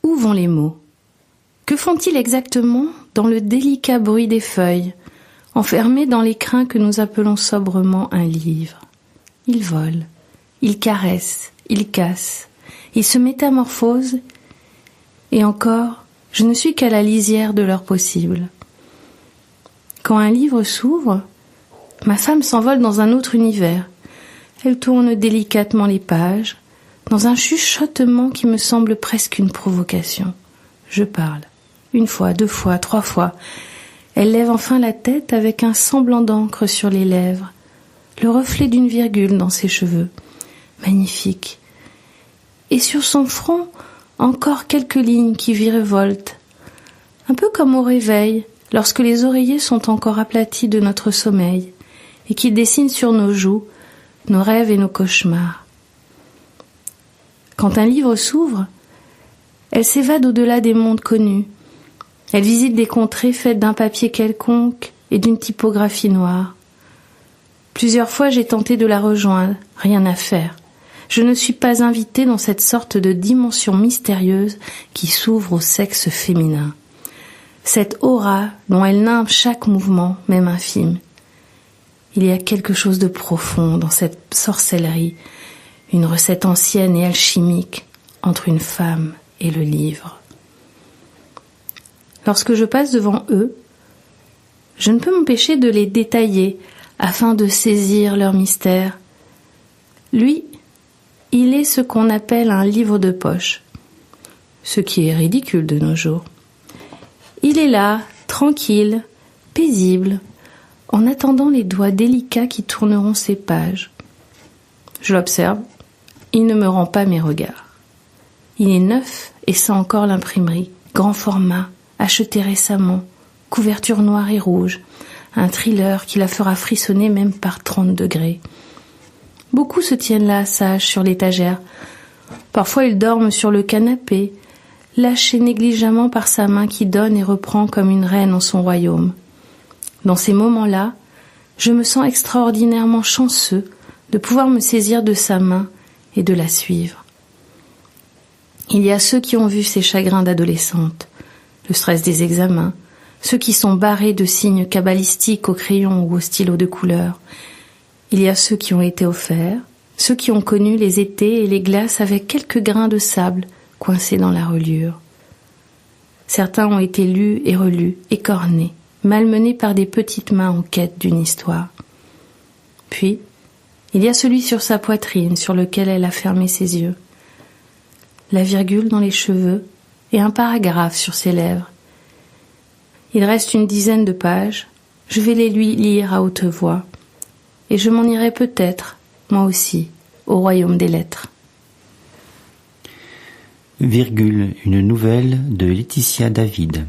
Où vont les mots? Que font-ils exactement dans le délicat bruit des feuilles, enfermés dans l'écrin que nous appelons sobrement un livre? Ils volent, ils caressent, ils cassent, ils se métamorphosent, et encore, je ne suis qu'à la lisière de leur possible. Quand un livre s'ouvre, ma femme s'envole dans un autre univers. Elle tourne délicatement les pages, dans un chuchotement qui me semble presque une provocation. Je parle. 1 fois, 2 fois, 3 fois. Elle lève enfin la tête avec un semblant d'encre sur les lèvres, le reflet d'une virgule dans ses cheveux. Magnifique. Et sur son front, encore quelques lignes qui virevoltent. Un peu comme au réveil, lorsque les oreillers sont encore aplatis de notre sommeil, et qui dessinent sur nos joues nos rêves et nos cauchemars. Quand un livre s'ouvre, elle s'évade au-delà des mondes connus. Elle visite des contrées faites d'un papier quelconque et d'une typographie noire. Plusieurs fois j'ai tenté de la rejoindre, rien à faire. Je ne suis pas invitée dans cette sorte de dimension mystérieuse qui s'ouvre au sexe féminin. Cette aura dont elle nimbe chaque mouvement, même infime. Il y a quelque chose de profond dans cette sorcellerie, une recette ancienne et alchimique entre une femme et le livre. Lorsque je passe devant eux, je ne peux m'empêcher de les détailler afin de saisir leur mystère. Lui, il est ce qu'on appelle un livre de poche, ce qui est ridicule de nos jours. Il est là, tranquille, paisible, en attendant les doigts délicats qui tourneront ses pages. Je l'observe, il ne me rend pas mes regards. Il est neuf et sent encore l'imprimerie, grand format, acheté récemment, couverture noire et rouge, un thriller qui la fera frissonner même par 30 degrés. Beaucoup se tiennent là, sages, sur l'étagère. Parfois ils dorment sur le canapé, lâchés négligemment par sa main qui donne et reprend comme une reine en son royaume. Dans ces moments-là, je me sens extraordinairement chanceux de pouvoir me saisir de sa main et de la suivre. Il y a ceux qui ont vu ces chagrins d'adolescente, le stress des examens, ceux qui sont barrés de signes cabalistiques au crayon ou au stylo de couleur. Il y a ceux qui ont été offerts, ceux qui ont connu les étés et les glaces avec quelques grains de sable coincés dans la reliure. Certains ont été lus et relus, écornés, malmenés par des petites mains en quête d'une histoire. Puis, il y a celui sur sa poitrine sur lequel elle a fermé ses yeux, la virgule dans les cheveux et un paragraphe sur ses lèvres. Il reste 10 de pages, je vais les lui lire à haute voix, et je m'en irai peut-être, moi aussi, au royaume des lettres. Virgule, une nouvelle de Laetitia David.